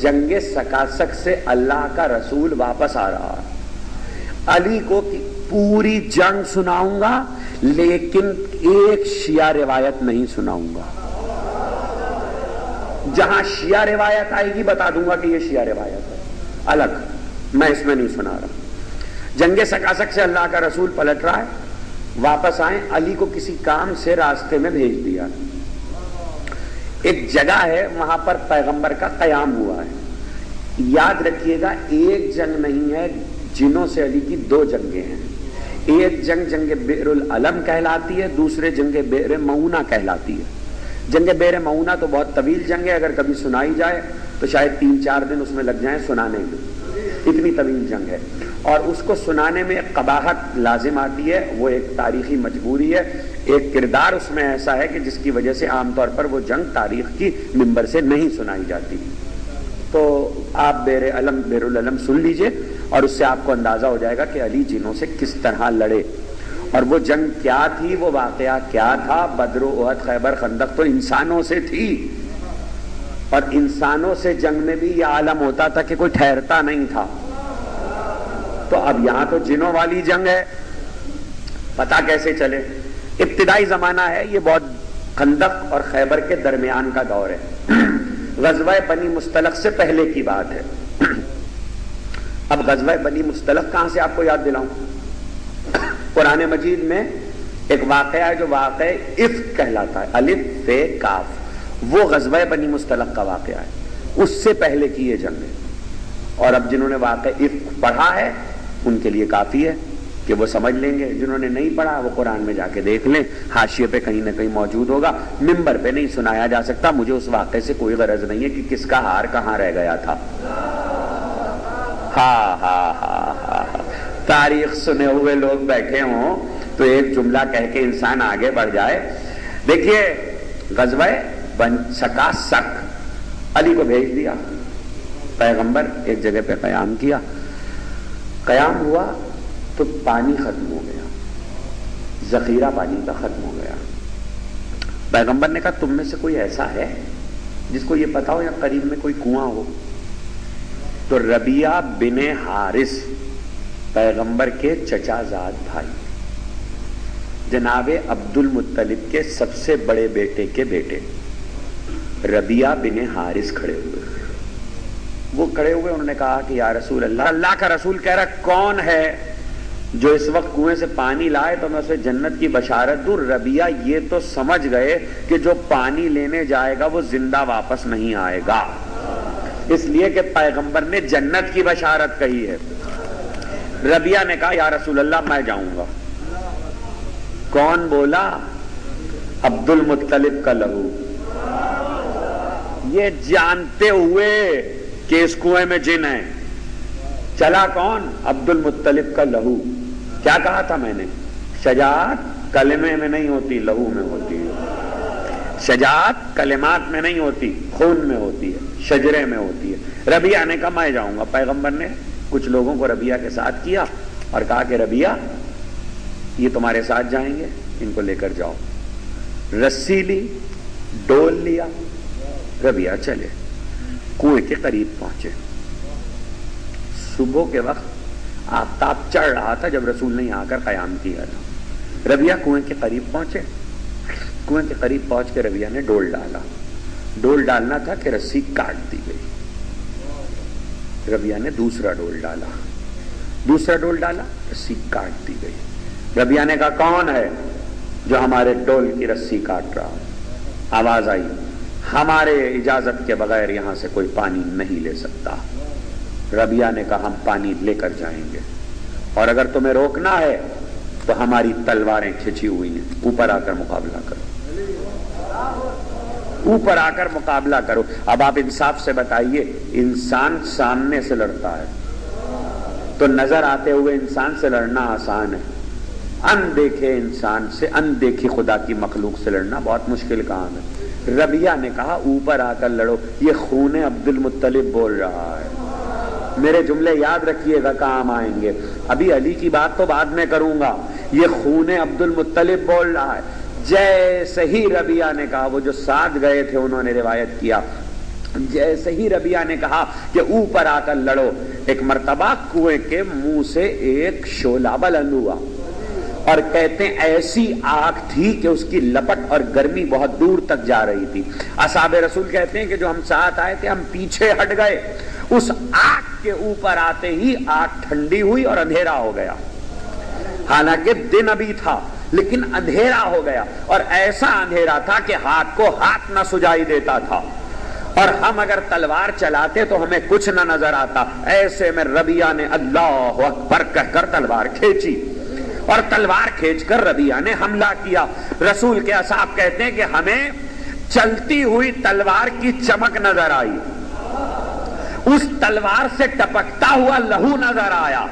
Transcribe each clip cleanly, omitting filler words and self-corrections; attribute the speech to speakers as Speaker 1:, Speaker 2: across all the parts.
Speaker 1: جنگ سکاسک سے اللہ کا رسول واپس آ رہا ہے. علی کو پوری جنگ سناؤں گا لیکن ایک شیعہ روایت نہیں سناؤں گا. جہاں شیعہ روایت آئے گی بتا دوں گا کہ یہ شیعہ روایت ہے الگ، میں اس میں نہیں سنا رہا. جنگ سکاسک سے اللہ کا رسول پلٹ رہا ہے، واپس آئیں. علی کو کسی کام سے راستے میں بھیج دیا. ایک جگہ ہے وہاں پر پیغمبر کا قیام ہوا ہے. یاد رکھیے گا ایک جنگ نہیں ہے، جنوں سے علی کی 2 جنگیں ہیں. ایک جنگ بئر العلم کہلاتی ہے، دوسرے جنگ بئر معونہ کہلاتی ہے. جنگ بئر معونہ تو بہت طویل جنگ ہے، اگر کبھی سنائی جائے تو شاید 3-4 دن اس میں لگ جائیں سنانے میں، اتنی طویل جنگ ہے. اور اس کو سنانے میں ایک قباحت لازم آتی ہے، وہ ایک تاریخی مجبوری ہے. ایک کردار اس میں ایسا ہے کہ جس کی وجہ سے عام طور پر وہ جنگ تاریخ کی منبر سے نہیں سنائی جاتی. تو آپ بئر العلم سن لیجئے اور اس سے آپ کو اندازہ ہو جائے گا کہ علی جنوں سے کس طرح لڑے اور وہ جنگ کیا تھی، وہ واقعہ کیا تھا. بدر و احد خیبر خندق تو انسانوں سے تھی، اور انسانوں سے جنگ میں بھی یہ عالم ہوتا تھا کہ کوئی ٹھہرتا نہیں تھا. تو اب یہاں تو جنوں والی جنگ ہے، پتہ کیسے چلے؟ ابتدائی زمانہ ہے یہ، بہت خندق اور خیبر کے درمیان کا دور ہے. غزوہ بنی مصطلق سے پہلے کی بات ہے. اب غزوہ بنی مصطلق کہاں سے آپ کو یاد دلاؤں؟ قرآن مجید میں ایک واقعہ ہے جو واقعہ افک کہلاتا ہے، الف ف کاف. وہ غزوہ بنی مصطلق کا واقعہ ہے، اس سے پہلے کی یہ جنگ ہے. اور اب جنہوں نے واقعہ افک پڑھا ہے ان کے لیے کافی ہے کہ وہ سمجھ لیں گے. جنہوں نے نہیں پڑھا وہ قرآن میں جا کے دیکھ لیں، حاشیے پہ کہیں نہ کہیں موجود ہوگا. منبر پہ نہیں سنایا جا سکتا. مجھے اس واقعے سے کوئی غرض نہیں ہے کہ کس کا ہار کہاں رہ گیا تھا. تاریخ سنے ہوئے لوگ بیٹھے ہوں تو ایک جملہ کہہ کے انسان آگے بڑھ جائے. دیکھیے غزوہ سکاسک علی کو بھیج دیا پیغمبر، ایک جگہ پہ قیام کیا. قیام ہوا تو پانی ختم ہو گیا، ذخیرہ پانی کا ختم ہو گیا. پیغمبر نے کہا تم میں سے کوئی ایسا ہے جس کو یہ پتا ہو یا قریب میں کوئی کنواں ہو؟ تو ربیعہ بن حارث پیغمبر کے چچا زاد بھائی، جناب عبد المطلب کے سب سے بڑے بیٹے کے بیٹے ربیعہ بن حارث کھڑے ہوئے. وہ کھڑے ہوئے، انہوں نے کہا کہ یا رسول اللہ، اللہ کا رسول کہہ رہا کون ہے جو اس وقت کنویں سے پانی لائے تو میں اسے جنت کی بشارت دوں. ربیعہ یہ تو سمجھ گئے کہ جو پانی لینے جائے گا وہ زندہ واپس نہیں آئے گا، اس لیے کہ پیغمبر نے جنت کی بشارت کہی ہے. ربیعہ نے کہا یا رسول اللہ میں جاؤں گا. کون بولا؟ عبد المطلب کا لہو. یہ جانتے ہوئے کہ اس کنویں میں جن ہے، چلا کون؟ عبد المطلب کا لہو. کیا کہا تھا میں نے؟ شجاعت کلمے میں نہیں ہوتی، لہو میں ہوتی ہے. شجاعت کلمات میں نہیں ہوتی، خون میں ہوتی ہے، شجرے میں ہوتی ہے. ربیعہ نے کہا میں جاؤں گا. پیغمبر نے کچھ لوگوں کو ربیعہ کے ساتھ کیا اور کہا کہ ربیعہ یہ تمہارے ساتھ جائیں گے، ان کو لے کر جاؤ. رسی لی، ڈول لیا، ربیعہ چلے. کنویں کے قریب پہنچے. صبح کے وقت آفتاب چڑھ رہا تھا جب رسول نے یہاں کر قیام کیا تھا. ربیعہ کنویں کے قریب پہنچے. کنویں کے قریب پہنچ کے ربیعہ نے ڈول ڈالا. ڈول ڈالنا تھا کہ رسی کاٹ دی گئی. ربیعہ نے دوسرا ڈول ڈالا. دوسرا ڈول ڈالا، رسی کاٹ دی گئی. ربیعہ نے کہا کون ہے جو ہمارے ڈول کی رسی کاٹ رہا؟ آواز آئی ہمارے اجازت کے بغیر یہاں سے کوئی پانی نہیں لے سکتا. ربیعہ نے کہا ہم پانی لے کر جائیں گے، اور اگر تمہیں روکنا ہے تو ہماری تلواریں کھچی ہوئی ہیں، اوپر آ کر مقابلہ کرو، اوپر آ کر مقابلہ کرو. اب آپ انصاف سے بتائیے، انسان سامنے سے لڑتا ہے تو نظر آتے ہوئے انسان سے لڑنا آسان ہے، اندیکھے انسان سے، اندیکھی خدا کی مخلوق سے لڑنا بہت مشکل کام ہے. ربیعہ نے کہا اوپر آ کر لڑو. یہ خون عبد المطلب بول رہا ہے. میرے جملے یاد رکھیے گا، کام آئیں گے. ابھی علی کی بات تو بعد میں کروں گا. یہ خون عبد المطلب بول رہا ہے. جیسے ہی ربیعہ نے کہا، وہ جو ساتھ گئے تھے انہوں نے روایت کیا جیسے ہی ربیہ نے کہا کہ اوپر آ کر لڑو، ایک مرتبہ کنویں کے منہ سے ایک شعلہ بلند ہوا، اور کہتے ہیں ایسی آگ تھی کہ اس کی لپٹ اور گرمی بہت دور تک جا رہی تھی۔ اصحاب رسول کہتے ہیں کہ جو ہم ساتھ آئے تھے ہم پیچھے ہٹ گئے، اس آگ کے اوپر آتے ہی آگ ٹھنڈی ہوئی اور اندھیرا ہو گیا، حالانکہ دن ابھی تھا لیکن اندھیرا ہو گیا، اور ایسا اندھیرا تھا کہ ہاتھ کو ہاتھ نہ سجائی دیتا تھا، اور ہم اگر تلوار چلاتے تو ہمیں کچھ نہ نظر آتا۔ ایسے میں ربیہ نے اللہ اکبر کہہ کر تلوار کھینچی، اور تلوار کھینچ کر ربیہ نے حملہ کیا۔ رسول کے اصحاب کہتے ہیں کہ ہمیں چلتی ہوئی تلوار کی چمک نظر آئی، اس تلوار سے ٹپکتا ہوا لہو نظر آیا،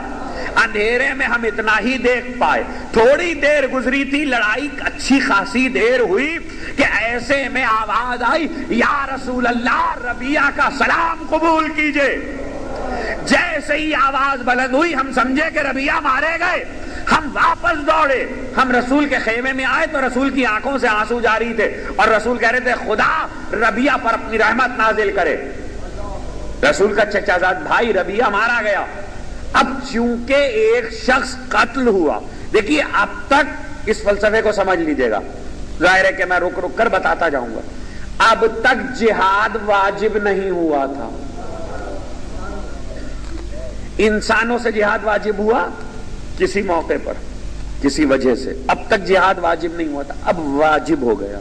Speaker 1: اندھیرے میں ہم اتنا ہی دیکھ پائے۔ تھوڑی دیر گزری تھی، لڑائی اچھی خاصی دیر ہوئی کہ ایسے میں آواز آئی، یا رسول اللہ ربیہ کا سلام قبول کیجئے۔ جیسے ہی آواز بلند ہوئی ہم سمجھے کہ ربیہ مارے گئے، ہم واپس دوڑے، ہم رسول کے خیمے میں آئے تو رسول کی آنکھوں سے آنسو جاری تھے، اور رسول کہہ رہے تھے خدا ربیہ پر اپنی رحمت نازل کرے۔ رسول کا چچا زاد بھائی ربیہ مارا گیا۔ اب چونکہ ایک شخص قتل ہوا، دیکھیے اب تک اس فلسفے کو سمجھ لیجئے گا، ظاہر ہے کہ میں رک رک کر بتاتا جاؤں گا۔ اب تک جہاد واجب نہیں ہوا تھا، انسانوں سے جہاد واجب ہوا کسی موقع پر کسی وجہ سے، اب تک جہاد واجب نہیں ہوا تھا، اب واجب ہو گیا۔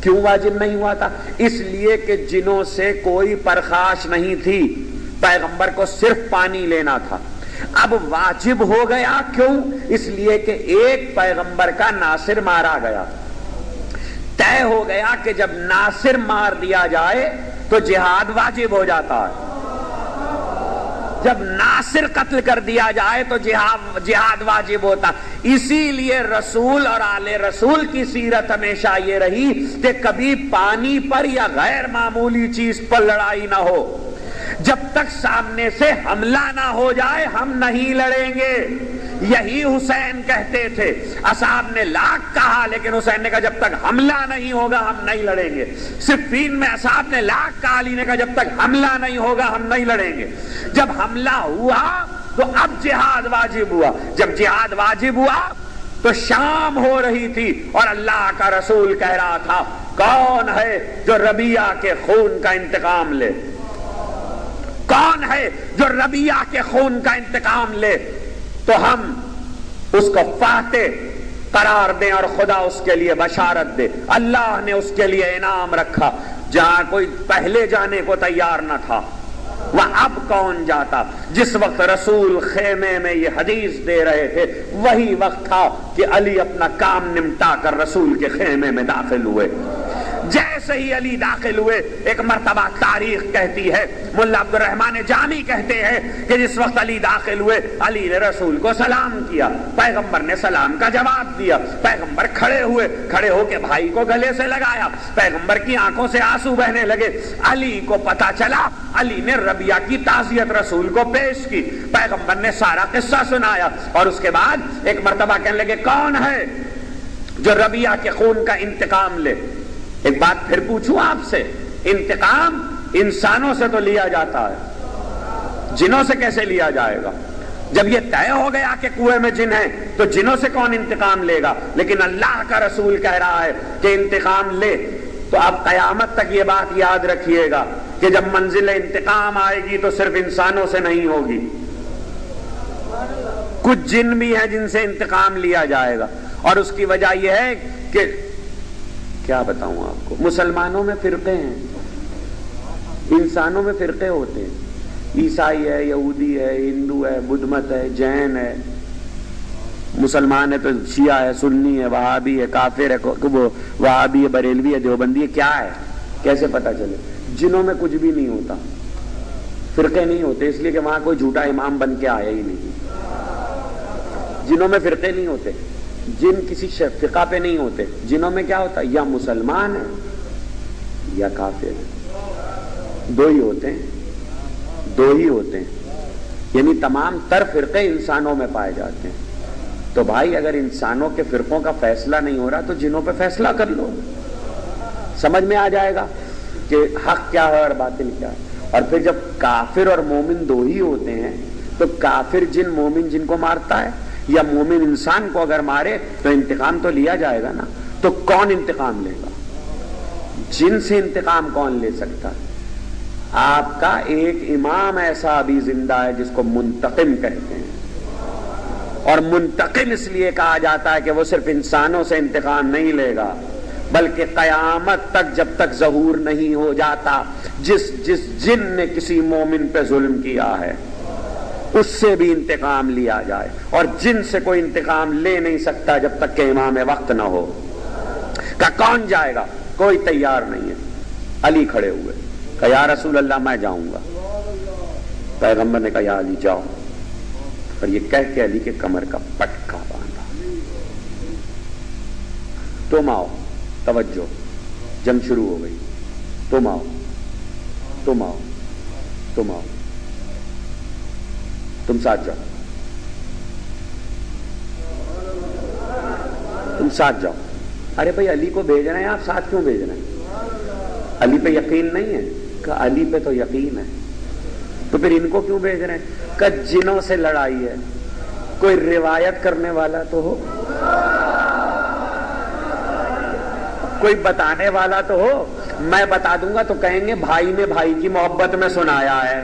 Speaker 1: کیوں واجب نہیں ہوا تھا؟ اس لیے کہ جنوں سے کوئی پرخاش نہیں تھی، پیغمبر کو صرف پانی لینا تھا۔ اب واجب ہو گیا، کیوں؟ اس لیے کہ ایک پیغمبر کا ناصر مارا گیا، طے ہو گیا کہ جب ناصر مار دیا جائے تو جہاد واجب ہو جاتا ہے، جب ناصر قتل کر دیا جائے تو جہاد واجب ہوتا۔ اسی لیے رسول اور آل رسول کی سیرت ہمیشہ یہ رہی کہ کبھی پانی پر یا غیر معمولی چیز پر لڑائی نہ ہو، جب تک سامنے سے حملہ نہ ہو جائے ہم نہیں لڑیں گے۔ یہی حسین کہتے تھے، اصحاب نے لاکھ کہا لیکن حسین نے کہا جب تک حملہ نہیں ہوگا ہم نہیں لڑیں گے۔ صفین میں اصحاب نے لاکھ کہا، علی نے کہا جب تک حملہ نہیں ہوگا ہم نہیں لڑیں گے۔ جب حملہ ہوا تو اب جہاد واجب ہوا، جب جہاد واجب ہوا تو شام ہو رہی تھی اور اللہ کا رسول کہہ رہا تھا کون ہے جو ربیہ کے خون کا انتقام لے، کون ہے جو ربیہ کے خون کا انتقام لے، تو ہم اس کو فاتح قرار دیں اور خدا اس کے لیے بشارت دے۔ اللہ نے اس کے لیے انعام رکھا، جہاں کوئی پہلے جانے کو تیار نہ تھا وہ اب کون جاتا۔ جس وقت رسول خیمے میں یہ حدیث دے رہے تھے وہی وقت تھا کہ علی اپنا کام نمٹا کر رسول کے خیمے میں داخل ہوئے۔ جیسے ہی علی داخل ہوئے، ایک مرتبہ تاریخ کہتی ہے، ملا عبد الرحمن جامی کہتے ہیں کہ جس وقت علی داخل ہوئے علی نے رسول کو سلام کیا، پیغمبر نے سلام کا جواب دیا، پیغمبر کھڑے ہوئے، کھڑے ہو کے بھائی کو گلے سے لگایا، پیغمبر کی آنکھوں سے آنسو بہنے لگے۔ علی کو پتا چلا، علی نے ربیہ کی تعزیت رسول کو پیش کی، پیغمبر نے سارا قصہ سنایا، اور اس کے بعد ایک مرتبہ کہنے لگے کون ہے جو ربیہ کے خون کا انتقام لے۔ ایک بات پھر پوچھوں آپ سے، انتقام انسانوں سے تو لیا جاتا ہے، جنوں سے کیسے لیا جائے گا؟ جب یہ طے ہو گیا کہ کنویں میں جن ہے تو جنوں سے کون انتقام لے گا؟ لیکن اللہ کا رسول کہہ رہا ہے کہ انتقام لے۔ تو آپ قیامت تک یہ بات یاد رکھیے گا کہ جب منزل انتقام آئے گی تو صرف انسانوں سے نہیں ہوگی، کچھ جن بھی ہیں جن سے انتقام لیا جائے گا۔ اور اس کی وجہ یہ ہے کہ کیا بتاؤں آپ کو، مسلمانوں میں فرقے ہیں، انسانوں میں فرقے ہوتے ہیں، عیسائی ہے، یہودی ہے، ہندو ہے، بدھ مت ہے، جین ہے، مسلمان ہے تو شیعہ ہے، سنی ہے، وہابی ہے، کافر ہے، وہابی ہے، بریلوی ہے، دیوبندی ہے، کیا ہے کیسے پتا چلے؟ جنوں میں کچھ بھی نہیں ہوتا، فرقے نہیں ہوتے، اس لیے کہ وہاں کوئی جھوٹا امام بن کے آیا ہی نہیں۔ جنوں میں فرقے نہیں ہوتے، جن کسی فقہ پہ نہیں ہوتے، جنوں میں کیا ہوتا؟ یا مسلمان ہے یا کافر ہے، دو ہی ہوتے ہیں، دو ہی ہوتے ہیں، یعنی تمام تر فرقے انسانوں میں پائے جاتے ہیں۔ تو بھائی اگر انسانوں کے فرقوں کا فیصلہ نہیں ہو رہا تو جنوں پہ فیصلہ کر لو، سمجھ میں آ جائے گا۔ کہ حق کیا ہے اور باطل کیا ہے. اور پھر جب کافر اور مومن دو ہی ہوتے ہیں تو کافر جن مومن جن کو مارتا ہے یا مومن انسان کو اگر مارے تو انتقام تو لیا جائے گا نا. تو کون انتقام لے گا؟ جن سے انتقام کون لے سکتا ہے؟ آپ کا ایک امام ایسا ابھی زندہ ہے جس کو منتقم کہتے ہیں. اور منتقم اس لیے کہا جاتا ہے کہ وہ صرف انسانوں سے انتقام نہیں لے گا بلکہ قیامت تک جب تک ظہور نہیں ہو جاتا جس جن نے کسی مومن پہ ظلم کیا ہے اس سے بھی انتقام لیا جائے. اور جن سے کوئی انتقام لے نہیں سکتا جب تک کہ امام وقت نہ ہو. کہ کون جائے گا؟ کوئی تیار نہیں ہے. علی کھڑے ہوئے کہ یا رسول اللہ میں جاؤں گا. پیغمبر نے کہا یا علی جاؤ. اور یہ کہہ کے علی کے کمر کا پٹکا باندھا. تم آؤ، توجہ، جنگ شروع ہو گئی. تم آؤ، تم آؤ، تم آؤ، تم ساتھ جاؤ، تم ساتھ جاؤ. ارے بھائی علی کو بھیج رہے ہیں آپ، ساتھ کیوں بھیج رہے ہیں؟ علی پہ یقین نہیں ہے؟ کہ علی پہ تو یقین ہے. تو پھر ان کو کیوں بھیج رہے ہیں؟ کہ جنوں سے لڑائی ہے. کوئی روایت کرنے والا تو ہو، کوئی بتانے والا تو ہو. میں بتا دوں گا تو کہیں گے بھائی نے بھائی کی محبت میں سنایا ہے.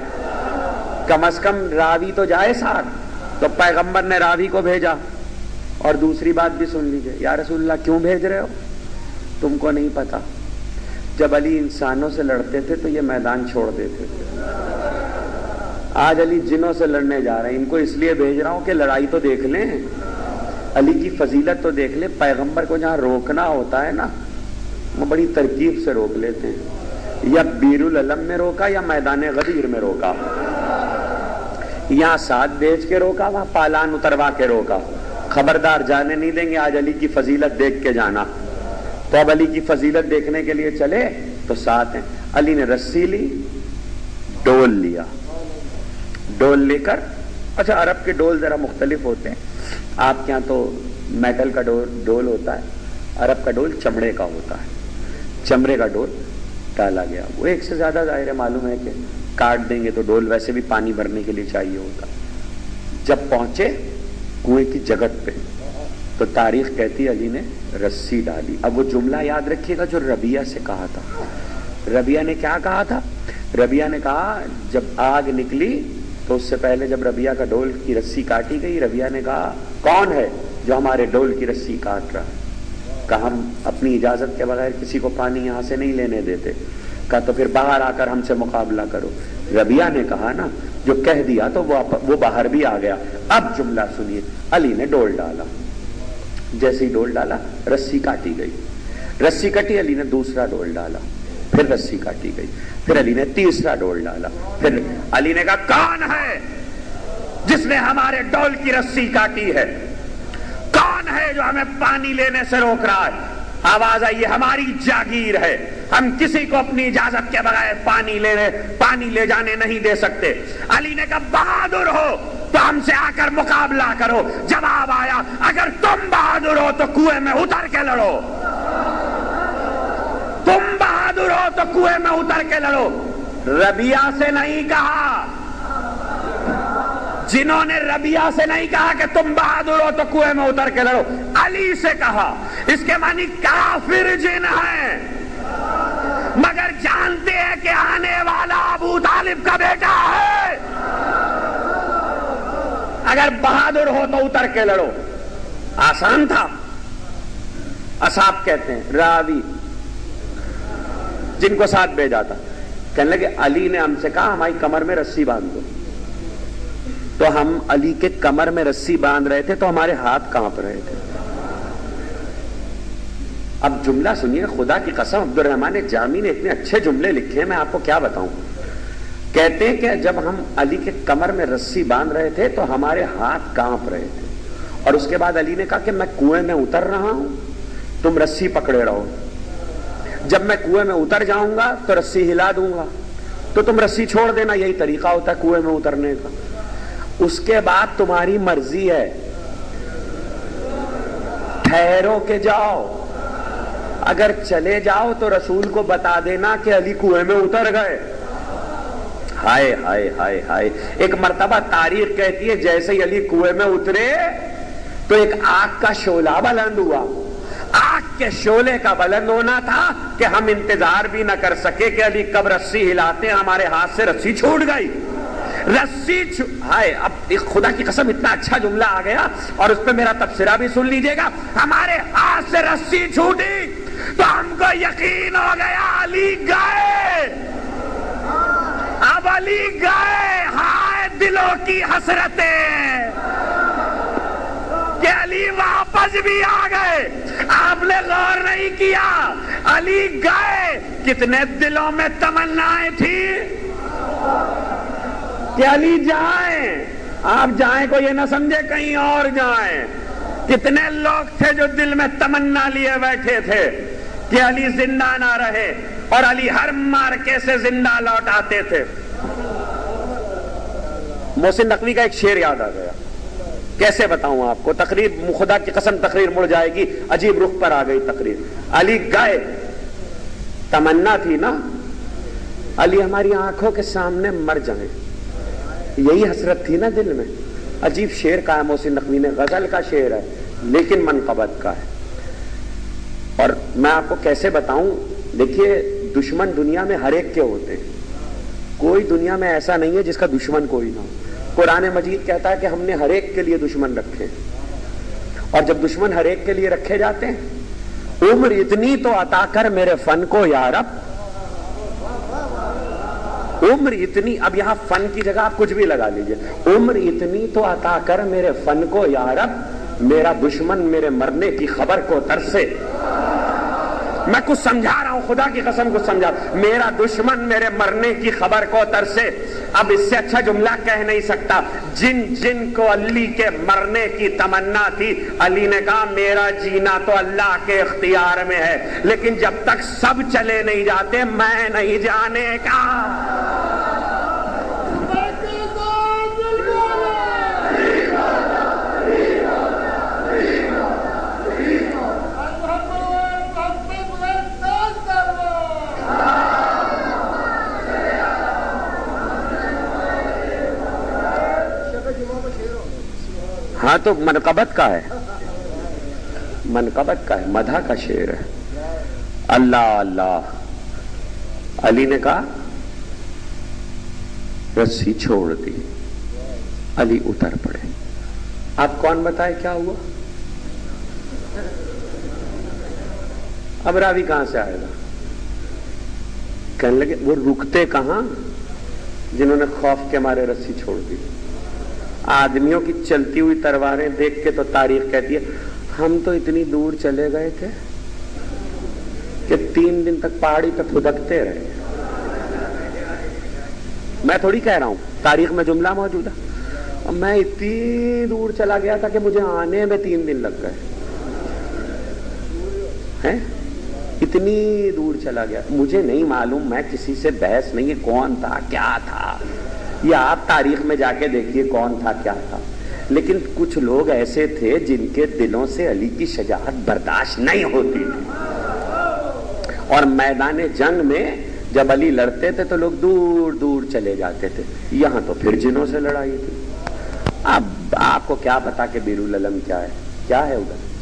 Speaker 1: کم از کم راوی تو جائے ساتھ. تو پیغمبر نے راوی کو بھیجا. اور دوسری بات بھی سن لیجئے. یا رسول اللہ کیوں بھیج رہے ہو؟ تم کو نہیں پتا جب علی انسانوں سے لڑتے تھے تو یہ میدان چھوڑ دیتے تھے. آج علی جنوں سے لڑنے جا رہے ہیں. ان کو اس لیے بھیج رہا ہوں کہ لڑائی تو دیکھ لیں، علی کی فضیلت تو دیکھ لیں. پیغمبر کو جہاں روکنا ہوتا ہے نا وہ بڑی ترکیب سے روک لیتے ہیں. یا بیر العلم میں روکا یا میدان غدیر میں روکا. یہاں ساتھ بیچ کے روکا، وہاں پالان اتروا کے روکا. خبردار جانے نہیں دیں گے. آج علی کی فضیلت دیکھ کے جانا. تو اب علی کی فضیلت دیکھنے کے لیے چلے تو ساتھ ہیں. علی نے رسی لی، ڈول لیا. ڈول لے کر، اچھا عرب کے ڈول ذرا مختلف ہوتے ہیں. آپ کے یہاں تو میٹل کا ڈول ہوتا ہے، عرب کا ڈول چمڑے کا ہوتا ہے. چمڑے کا ڈول ڈالا گیا. وہ ایک سے زیادہ ظاہر ہے، معلوم ہے کہ کاٹ دیں گے تو ڈول ویسے بھی پانی بھرنے کے لیے چاہیے ہوتا. جب پہنچے کنویں کی جگت پہ تو تاریخ کہتی علی نے رسی ڈالی. اب وہ جملہ یاد رکھیے گا جو ربیہ سے کہا تھا. ربیہ نے کیا کہا تھا؟ ربیہ نے کہا جب آگ نکلی تو اس سے پہلے جب ربیہ کا ڈول کی رسی کاٹی گئی، ربیہ نے کہا کون ہے جو ہمارے ڈول کی رسی کاٹ رہا ہے؟ کہا ہم اپنی اجازت کے بغیر کسی کو پانی یہاں سے نہیں لینے دیتے. کہا تو پھر باہر آ کر ہم سے مقابلہ کرو. ربیہ نے کہا نا جو کہہ دیا تو وہ باہر بھی آ گیا. اب جملہ سنیے. علی نے ڈول ڈالا. جیسے ہی ڈول ڈالا رسی کاٹی گئی. رسی کٹی، علی نے دوسرا ڈول ڈالا، پھر رسی کاٹی گئی. پھر علی نے تیسرا ڈول ڈالا. پھر علی نے کہا کون ہے جس نے ہمارے ڈول کی رسی کاٹی ہے؟ کون ہے جو ہمیں پانی لینے سے روک رہا ہے؟ آواز آئی ہماری جاگیر ہے، ہم کسی کو اپنی اجازت کے بغیر پانی لے جانے نہیں دے سکتے. علی نے کہا بہادر ہو تو ہم سے آ کر مقابلہ کرو. جواب آیا اگر تم بہادر ہو تو کنویں میں اتر کے لڑو. تم بہادر ہو تو کنویں میں اتر کے لڑو. ربیہ سے نہیں کہا. جنہوں نے ربیہ سے نہیں کہا کہ تم بہادر ہو تو کنویں میں اتر کے لڑو، علی سے کہا. اس کے معنی کافر جن ہیں مگر جانتے ہیں کہ آنے والا ابو طالب کا بیٹا ہے. اگر بہادر ہو تو اتر کے لڑو. آسان تھا. اصحاب کہتے ہیں راوی جن کو ساتھ بھیجا تھا کہنے لگے علی نے ہم سے کہا ہماری کمر میں رسی باندھ دو. تو ہم علی کے کمر میں رسی باندھ رہے تھے تو ہمارے ہاتھ کانپ رہے تھے. اب جملہ سنیے. خدا کی قسم عبد الرحمن جامی نے اتنے اچھے جملے لکھے ہیں، میں آپ کو کیا بتاؤں. کہتے ہیں کہ جب ہم علی کے کمر میں رسی باندھ رہے تھے تو ہمارے ہاتھ کانپ رہے تھے. اور اس کے بعد علی نے کہا کہ میں کنویں میں اتر رہا ہوں، تم رسی پکڑے رہو. جب میں کنویں میں اتر جاؤں گا تو رسی ہلا دوں گا تو تم رسی چھوڑ دینا. یہی طریقہ ہوتا ہے کنویں میں اترنے کا. اس کے بعد تمہاری مرضی ہے، ٹھہرو کہ جاؤ. اگر چلے جاؤ تو رسول کو بتا دینا کہ علی کنویں میں اتر گئے. ہائے ہائے ہائے ہائے. ایک مرتبہ تاریخ کہتی ہے جیسے ہی علی کنویں میں اترے تو ایک آگ کا شعلہ بلند ہوا. آگ کے شعلے کا بلند ہونا تھا کہ ہم انتظار بھی نہ کر سکے کہ علی کب رسی ہلاتے، ہمارے ہاتھ سے رسی چھوٹ گئی. ہائے. اب خدا کی قسم اتنا اچھا جملہ آ گیا اور اس پہ میرا تبصرہ بھی سن لیجئے گا. ہمارے ہاتھ سے رسی چھوٹی تو ہم کو یقین ہو گیا علی گئے. اب علی گئے. ہائے دلوں کی حسرتیں کہ علی واپس بھی آ گئے. آپ نے غور نہیں کیا علی گئے. کتنے دلوں میں تمنائیں تھی کہ علی جائیں. آپ جائیں کو یہ نہ سمجھے کہیں اور جائیں. کتنے لوگ تھے جو دل میں تمنا لیے بیٹھے تھے کہ علی زندہ نہ رہے اور علی ہر مارکے سے زندہ لوٹ آتے تھے. محسن نقوی کا ایک شعر یاد آ گیا. کیسے بتاؤں آپ کو؟ تقریر خدا کی قسم تقریر مڑ جائے گی. عجیب رخ پر آ گئی تقریر. علی گئے. تمنا تھی نا علی ہماری آنکھوں کے سامنے مر جائیں. یہی حسرت تھی نا دل میں. عجیب شعر کا ہے محسن نقوی نے. غزل کا شعر ہے لیکن منقبت کا ہے. اور میں آپ کو کیسے بتاؤں؟ دیکھیے دشمن دنیا میں ہر ایک کے ہوتے ہیں. کوئی دنیا میں ایسا نہیں ہے جس کا دشمن کوئی نہ ہو. قرآن مجید کہتا ہے کہ ہم نے ہر ایک کے لیے دشمن رکھے. اور جب دشمن ہر ایک کے لیے رکھے جاتے ہیں، عمر اتنی تو عطا کر میرے فن کو یا رب. عمر اتنی، اب یہاں فن کی جگہ آپ کچھ بھی لگا لیجئے. عمر اتنی تو عطا کر میرے فن کو یا رب، میرا دشمن میرے مرنے کی خبر کو ترسے. میں کچھ سمجھا رہا ہوں، خدا کی قسم کچھ سمجھا. میرا دشمن میرے مرنے کی خبر کو ترسے. اب اس سے اچھا جملہ کہہ نہیں سکتا. جن جن کو علی کے مرنے کی تمنا تھی، علی نے کہا میرا جینا تو اللہ کے اختیار میں ہے، لیکن جب تک سب چلے نہیں جاتے میں نہیں جانے کا. ہاں تو منقبت کا ہے، منقبت کا ہے، مدح کا شعر ہے. اللہ اللہ. علی نے کہا رسی چھوڑ دی. علی اتر پڑے. اب کون بتائے کیا ہوا؟ اب راوی کہاں سے آئے گا؟ کہنے لگے وہ رکتے کہاں جنہوں نے خوف کے مارے رسی چھوڑ دی. آدمیوں کی چلتی ہوئی تلواریں دیکھ کے تو تاریخ کہتی ہے ہم تو اتنی دور چلے گئے تھے کہ 3 دن تک پہاڑی پہ پھدکتے رہے. میں تھوڑی کہہ رہا ہوں، تاریخ میں جملہ موجود ہے. اور میں اتنی دور چلا گیا تھا کہ مجھے آنے میں 3 دن لگ گئے ہیں. اتنی دور چلا گیا. مجھے نہیں معلوم، میں کسی سے بحث نہیں ہے کون تھا کیا تھا، یا آپ تاریخ میں جا کے دیکھیے کون تھا کیا تھا. لیکن کچھ لوگ ایسے تھے جن کے دلوں سے علی کی شجاعت برداشت نہیں ہوتی تھی. اور میدان جنگ میں جب علی لڑتے تھے تو لوگ دور دور چلے جاتے تھے. یہاں تو پھر جنوں سے لڑائی تھی. اب آپ کو کیا پتا کہ بیرو العلم کیا ہے، کیا ہے ادھر.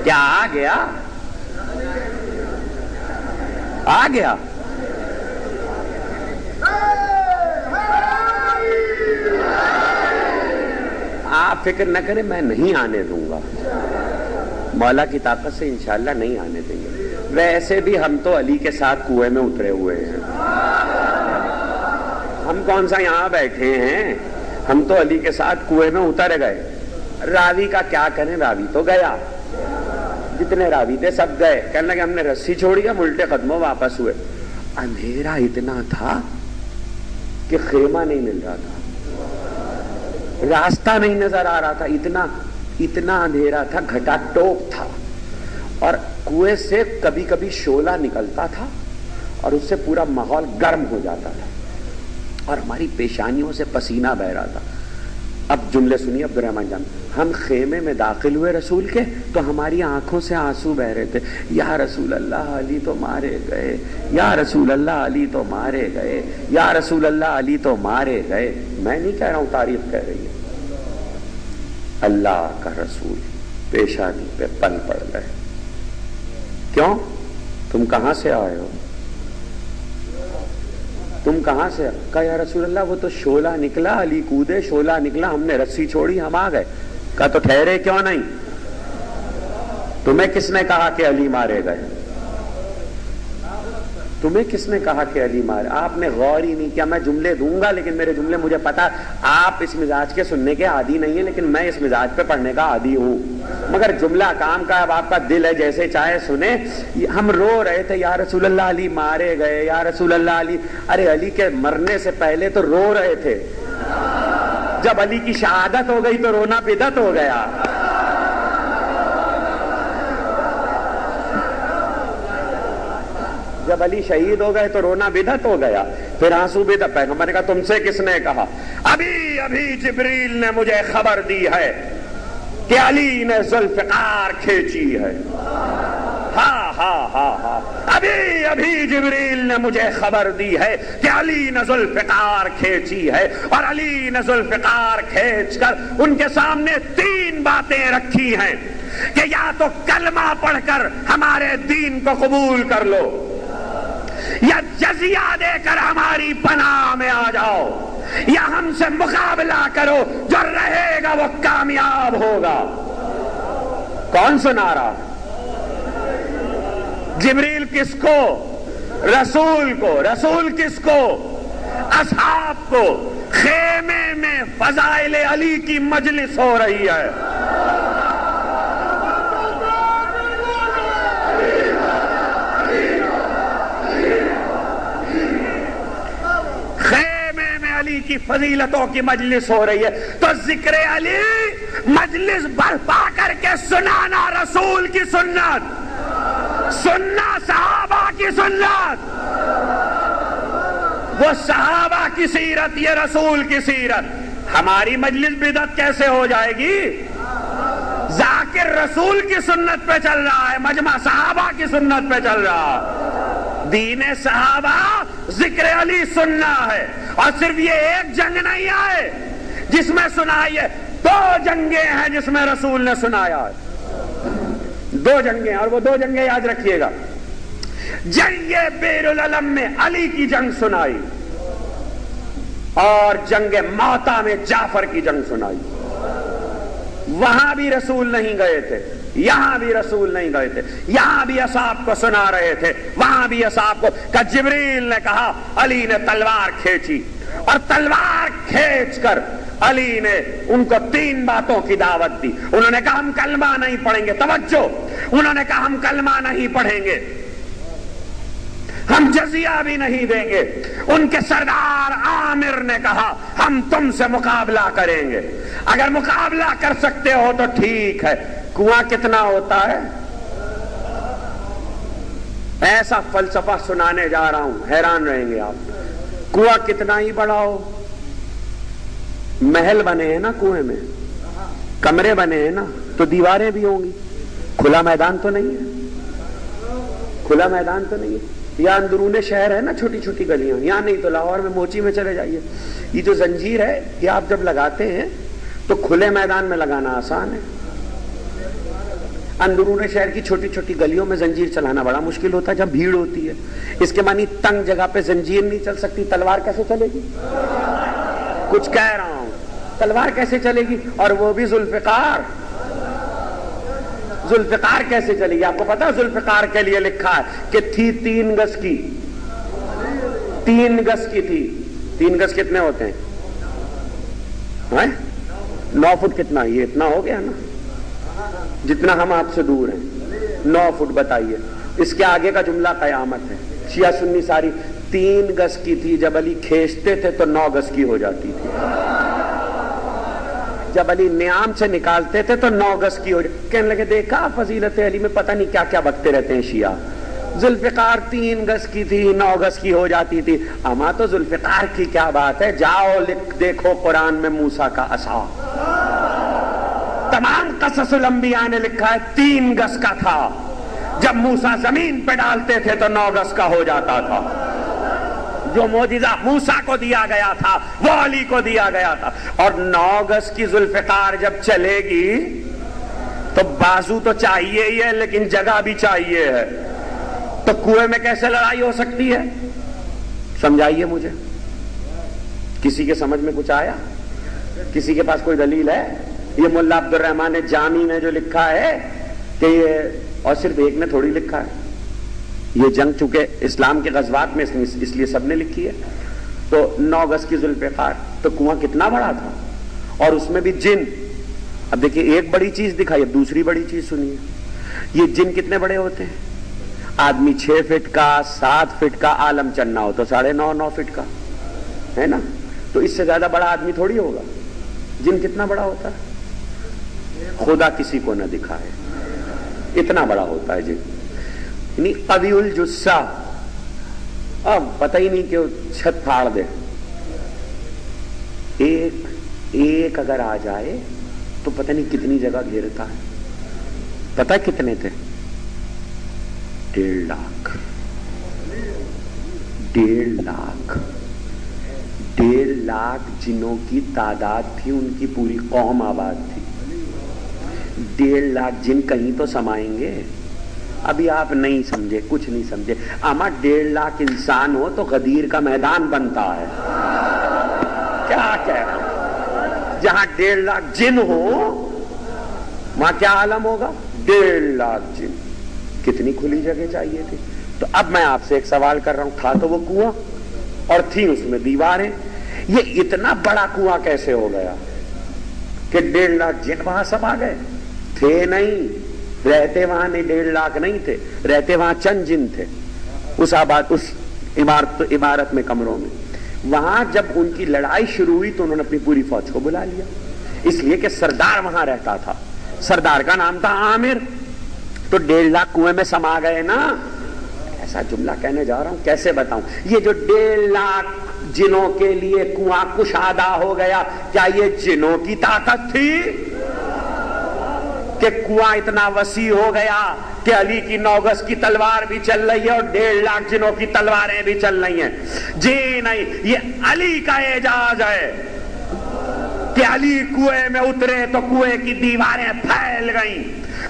Speaker 1: کیا آ گیا؟ آ گیا. آپ فکر نہ کریں، میں نہیں آنے دوں گا. مولا کی طاقت سے انشاءاللہ نہیں آنے دیں گے. ویسے بھی ہم تو علی کے ساتھ کنویں میں اترے ہوئے ہیں. ہم کون سا یہاں بیٹھے ہیں، ہم تو علی کے ساتھ کنویں میں اتر گئے. راوی کا کیا کریں، راوی تو گیا. جتنے راوی تھے سب گئے. کہنے لگے ہم نے رسی چھوڑی، ہم الٹے قدموں واپس ہوئے. اندھیرا اتنا تھا کہ خیمہ نہیں مل رہا تھا، راستہ نہیں نظر آ رہا تھا. اتنا اندھیرا تھا، گھٹا ٹوپ تھا. اور کنویں سے کبھی کبھی شعلہ نکلتا تھا اور اس سے پورا ماحول گرم ہو جاتا تھا. اور ہماری پیشانیوں سے پسینہ بہ رہا تھا. اب جملے سنیے عبد الرحمن جان. ہم خیمے میں داخل ہوئے رسول کے تو ہماری آنکھوں سے آنسو بہ رہے تھے. یا رسول اللہ علی تو مارے گئے, یا رسول اللہ علی تو مارے گئے, یا رسول اللہ علی تو مارے گئے. میں نہیں کہہ رہا ہوں, تاریخ کہہ رہی ہے. اللہ کا رسول پیشانی پہ پل پڑ گئے. کیوں؟ تم کہاں سے آئے ہو؟ تم کہاں سے؟ کہا یا رسول اللہ وہ تو شعلہ نکلا, علی کودے, شعلہ نکلا, ہم نے رسی چھوڑی, ہم آ گئے. کہا تو ٹھہرے کیوں نہیں؟ تمہیں کس نے کہا کہ علی مارے گئے؟ تمہیں کس نے کہا کہ علی مارے؟ آپ نے غور ہی نہیں کیا. میں جملے دوں گا لیکن میرے جملے مجھے پتا آپ اس مزاج کے سننے کے عادی نہیں ہیں, لیکن میں اس مزاج پہ پڑھنے کا عادی ہوں. مگر جملہ کام کا, اب آپ کا دل ہے جیسے چاہے سنے. ہم رو رہے تھے یا رسول اللہ علی مارے گئے, یا رسول اللہ علی. ارے علی کے مرنے سے پہلے تو رو رہے تھے, جب علی کی شہادت ہو گئی تو رونا بدعت ہو گیا. جب علی شہید ہو گئے تو رونا بدعت ہو گیا, پھر آنسو بدعت. پیغمبر نے کہا تم سے کس نے کہا؟ ابھی ابھی جبریل نے مجھے خبر دی ہے کہ علی نے ذوالفقار کھینچی ہے. ہاں ہاں ہاں ہاں, ابھی ابھی جبریل نے مجھے خبر دی ہے کہ علی نے ذوالفقار کھینچی ہے. اور علی نے ذوالفقار کھینچ کر ان کے سامنے 3 باتیں رکھی ہیں کہ یا تو کلمہ پڑھ کر ہمارے دین کو قبول کر لو, یا جزیہ دے کر ہماری پناہ میں آ جاؤ, یا ہم سے مقابلہ کرو, جو رہے گا وہ کامیاب ہوگا. کون سنا رہا؟ جبریل کس کو؟ رسول کو. رسول کس کو؟ اصحاب کو. خیمے میں فضائل علی کی مجلس ہو رہی ہے. علی کی فضیلتوں کی مجلس ہو رہی ہے, تو ذکر علی مجلس برپا کر کے سنانا رسول کی سنت, سننا صحابہ کی سنت, وہ صحابہ کی سیرت, یہ رسول کی سیرت. ہماری مجلس بدعت کیسے ہو جائے گی؟ ذاکر رسول کی سنت پہ چل رہا ہے, مجمع صحابہ کی سنت پہ چل رہا ہے. دین صحابہ ذکر علی سننا ہے. اور صرف یہ ایک جنگ نہیں آئے جس میں سنائی ہے, 2 جنگیں ہیں جس میں رسول نے سنایا ہے. 2 جنگیں, اور وہ 2 جنگیں یاد رکھیے گا. جنگ بیر العلم میں علی کی جنگ سنائی, اور جنگ موتا میں جعفر کی جنگ سنائی. وہاں بھی رسول نہیں گئے تھے, یہاں بھی رسول نہیں گئے تھے. یہاں بھی اصحاب کو سنا رہے تھے, وہاں بھی اصحاب کو. کہ جبریل نے کہا علی نے تلوار کھینچی, اور تلوار کھینچ کر علی نے ان کو 3 باتوں کی دعوت دی. انہوں نے کہا ہم کلمہ نہیں پڑھیں گے. توجہ, انہوں نے کہا ہم کلمہ نہیں پڑھیں گے, ہم جزیہ بھی نہیں دیں گے. ان کے سردار عامر نے کہا ہم تم سے مقابلہ کریں گے, اگر مقابلہ کر سکتے ہو تو ٹھیک ہے. کنواں کتنا ہوتا ہے؟ ایسا فلسفہ سنانے جا رہا ہوں, حیران رہیں گے آپ. کنواں کتنا ہی بڑا ہو, محل بنے ہیں نا کنویں میں, کمرے بنے ہیں نا, تو دیواریں بھی ہوں گی. کھلا میدان تو نہیں ہے, کھلا میدان تو نہیں ہے. یا اندرون شہر ہے نا چھوٹی چھوٹی گلیاں, یا نہیں تو لاہور میں موچی میں چلے جائیے. یہ جو زنجیر ہے یہ آپ جب لگاتے ہیں تو کھلے میدان میں لگانا آسان ہے, اندرون شہر کی چھوٹی چھوٹی گلیوں میں زنجیر چلانا بڑا مشکل ہوتا ہے جب بھیڑ ہوتی ہے. اس کے معنی تنگ جگہ پہ زنجیر نہیں چل سکتی, تلوار کیسے چلے گی؟ کچھ کہہ رہا ہوں, تلوار کیسے چلے گی؟ اور وہ بھی ذوالفقار. ذوالفقار کیسے چلے گی؟ آپ کو پتا ذوالفقار کے لیے لکھا ہے کہ تھی 3 گز کی, 3 گز کی تھی. 3 گز کتنے ہوتے ہیں؟ 9 فٹ کتنا؟ یہ اتنا ہو گیا نا جتنا ہم آپ سے دور ہیں. 9 فٹ بتائیے. اس کے آگے کا جملہ قیامت ہے. شیعہ سنی ساری 3 گز کی تھی, جب علی کھینچتے تھے تو 9 گز کی ہو جاتی تھی. جب علی نیام سے نکالتے تھے تو 9 گز کی ہو جاتی. کہنے لگے دیکھا فضیلت علی میں پتہ نہیں کیا کیا بکتے رہتے ہیں شیعہ. ذوالفقار 3 گز کی تھی 9 گز کی ہو جاتی تھی. اما تو ذوالفقار کی کیا بات ہے, جاؤ لکھ دیکھو قرآن میں موسیٰ کا عصا. تمام قصص الانبیاء نے لکھا ہے 3 گز کا تھا. جب موسیٰ زمین پہ ڈالتے تھے تو 9 گز کا ہو جاتا تھا. جو معجزہ موسیٰ کو دیا گیا تھا وہ علی کو دیا گیا تھا. اور 9 گز کی ذوالفقار جب چلے گی تو بازو تو چاہیے ہی ہے لیکن جگہ بھی چاہیے ہے. تو کنویں میں کیسے لڑائی ہو سکتی ہے؟ سمجھائیے مجھے. کسی کے سمجھ میں کچھ آیا؟ کسی کے پاس کوئی دلیل ہے؟ یہ ملا عبد الرحمن جامی نے جو لکھا ہے کہ یہ, اور صرف ایک نے تھوڑی لکھا ہے, یہ جنگ چونکہ اسلام کے غزوات میں اس لیے سب نے لکھی ہے. تو 9 گز کی ذوالفقار, تو کنواں کتنا بڑا تھا, اور اس میں بھی جن. اب دیکھیے ایک بڑی چیز دکھائی, اب دوسری بڑی چیز سنیے. یہ جن کتنے بڑے ہوتے ہیں؟ آدمی 6 فٹ کا 7 فٹ کا عالم چننا ہو تو 9.5 فٹ کا ہے نا. تو اس سے زیادہ بڑا آدمی تھوڑی ہوگا. جن کتنا بڑا ہوتا ہے؟ خدا کسی کو نہ دکھائے اتنا بڑا ہوتا ہے جن. یعنی قوی الجثہ, اب پتہ ہی نہیں کہ چھت پھاڑ دے. ایک اگر آ جائے تو پتہ نہیں کتنی جگہ گھیرتا ہے. پتہ کتنے تھے؟ 1.5 لاکھ. 1.5 لاکھ جنوں کی تعداد تھی, ان کی پوری قوم آباد تھی. 1.5 لاکھ جن کہیں تو سمائیں گے. ابھی آپ نہیں سمجھے, کچھ نہیں سمجھے. اما 1.5 لاکھ انسان ہو تو غدیر کا میدان بنتا ہے. کیا کہہ رہا ہوں؟ جہاں 1.5 لاکھ جن ہو وہاں کیا عالم ہوگا؟ 1.5 لاکھ جن. کتنی کھلی جگہ چاہیے تھی. تو اب میں آپ سے ایک سوال کر رہا ہوں, تھا تو وہ کنواں اور تھی اس میں دیواریں. یہ اتنا بڑا کنواں کیسے ہو گیا کہ 1.5 لاکھ جن وہاں سب آ گئے؟ تھے نہیں, رہتے وہاں نہیں. 1.5 لاکھ نہیں تھے, رہتے وہاں چند جن تھے اس عمارت میں, کمروں میں. وہاں جب ان کی لڑائی شروع ہوئی تو انہوں نے اپنی پوری فوج کو بلا لیا, اس لیے کہ سردار وہاں رہتا تھا. سردار کا نام تھا عامر. تو 1.5 لاکھ کنویں میں سما گئے نا. ایسا جملہ کہنے جا رہا ہوں, کیسے بتاؤں. یہ جو 1.5 لاکھ جنوں کے لیے کنواں کشادہ ہو گیا, کیا یہ جنوں کی طاقت تھی کہ کنواں اتنا وسیع ہو گیا کہ علی کی 9 گز کی تلوار بھی چل رہی ہے اور 1.5 لاکھ جنوں کی تلواریں بھی چل رہی ہیں؟ جی نہیں, یہ علی کا اعجاز ہے کہ علی کنویں میں اترے تو کنویں کی دیواریں پھیل گئیں,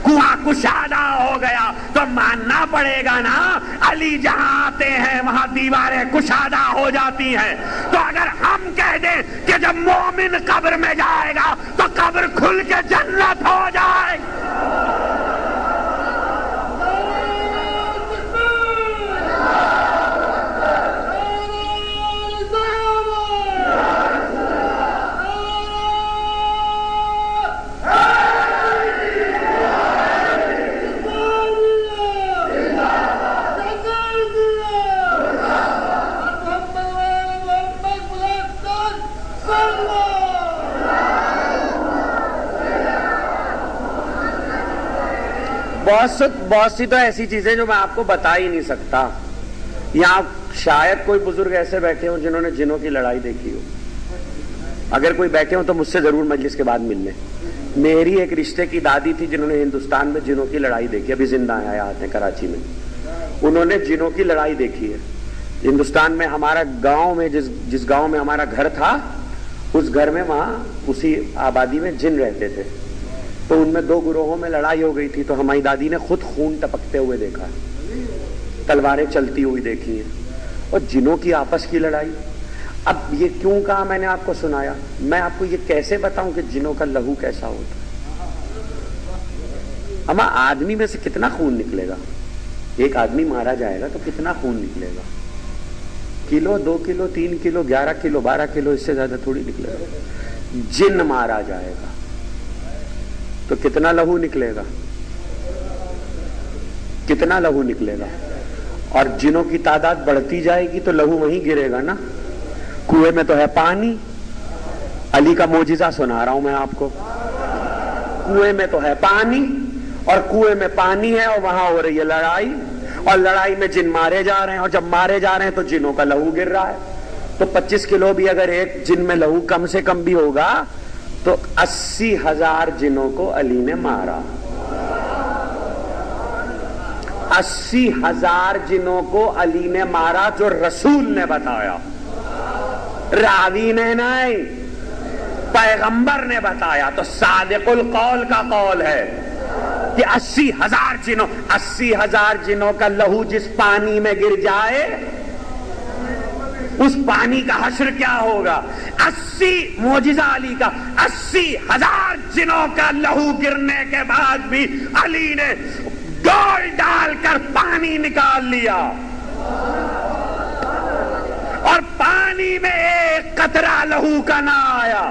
Speaker 1: کنواں کشادہ ہو گیا. تو ماننا پڑے گا نا, علی جہاں آتے ہیں وہاں دیواریں کشادہ ہو جاتی ہیں. تو اگر ہم کہہ دیں کہ جب مومن قبر میں جائے گا تو قبر کھل کے جنت ہو جائے, بہت سی تو ایسی چیزیں جو میں آپ کو بتا ہی نہیں سکتا. یہاں شاید کوئی بزرگ ایسے بیٹھے ہوں جنہوں نے جنوں کی لڑائی دیکھی ہو. اگر کوئی بیٹھے ہوں تو مجھ سے ضرور مجلس کے بعد مل لیں. میری ایک رشتے کی دادی تھی جنہوں نے ہندوستان میں جنوں کی لڑائی دیکھی, ابھی زندہ حیات ہیں کراچی میں. انہوں نے جنوں کی لڑائی دیکھی ہے. ہندوستان میں ہمارا گاؤں میں جس گاؤں میں ہمارا گھر تھا, اس گھر میں وہاں اسی آبادی میں جن رہتے تھے. تو ان میں 2 گروہوں میں لڑائی ہو گئی تھی. تو ہماری دادی نے خود خون ٹپکتے ہوئے دیکھا, تلواریں چلتی ہوئی دیکھی ہیں, اور جنوں کی آپس کی لڑائی. اب یہ کیوں کہا میں نے آپ کو سنایا, میں آپ کو یہ کیسے بتاؤں کہ جنوں کا لہو کیسا ہوتا ہے. اما آدمی میں سے کتنا خون نکلے گا؟ ایک آدمی مارا جائے گا تو کتنا خون نکلے گا؟ کلو, 2 کلو, 3 کلو, 11 کلو, 12 کلو, اس سے زیادہ تھوڑی نکلے گا. جن مارا جائے گا تو کتنا لہو نکلے گا؟ کتنا لہو نکلے گا؟ اور جنوں کی تعداد بڑھتی جائے گی تو لہو وہیں گرے گا نا. کنویں میں تو ہے پانی. علی کا معجزہ سنا رہا ہوں میں آپ کو. کنویں میں تو ہے پانی, اور کنویں میں پانی ہے اور وہاں ہو رہی ہے لڑائی. اور لڑائی میں جن مارے جا رہے ہیں، اور جب مارے جا رہے ہیں تو جنوں کا لہو گر رہا ہے. تو 25 کلو بھی اگر ایک جن میں لہو کم سے کم بھی ہوگا تو 80,000 جنوں کو علی نے مارا. 80,000 جنوں کو علی نے مارا، جو رسول نے بتایا، راوی نے نہیں، پیغمبر نے بتایا. تو صادق القول کا قول ہے کہ 80,000 جنوں کا لہو جس پانی میں گر جائے اس پانی کا حشر کیا ہوگا. 80 معجزہ علی کا، 80,000 جنوں کا لہو گرنے کے بعد بھی علی نے ڈول ڈال کر پانی نکال لیا، اور پانی میں ایک قطرہ لہو کا نہ آیا،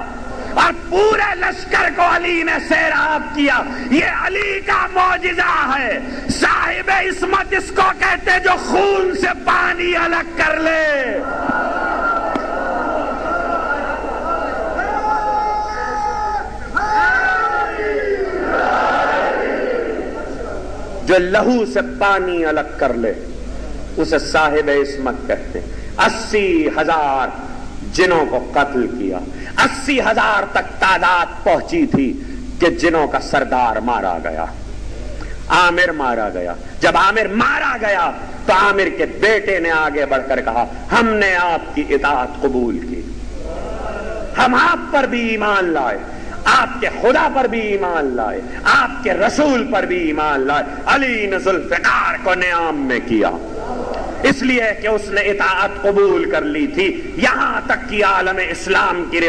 Speaker 1: اور پورے لشکر کو علی نے سیراب کیا. یہ علی کا معجزہ ہے. صاحب عصمت اس کو کہتے جو خون سے پانی الگ کر لے. جو لہو سے پانی الگ کر لے اسے صاحب عصمت کہتے. 80,000 جنوں کو قتل کیا. 80,000 تک تعداد پہنچی تھی کہ جنوں کا سردار مارا گیا، عامر مارا گیا. جب عامر مارا گیا تو عامر کے بیٹے نے آگے بڑھ کر کہا ہم نے آپ کی اطاعت قبول کی، ہم آپ پر بھی ایمان لائے، آپ کے خدا پر بھی ایمان لائے، آپ کے رسول پر بھی ایمان لائے. علی نے ذوالفقار کو نیام میں کیا، اس لیے کہ اس نے اطاعت قبول کر لی تھی. یہاں تک کہ عالم اسلام کی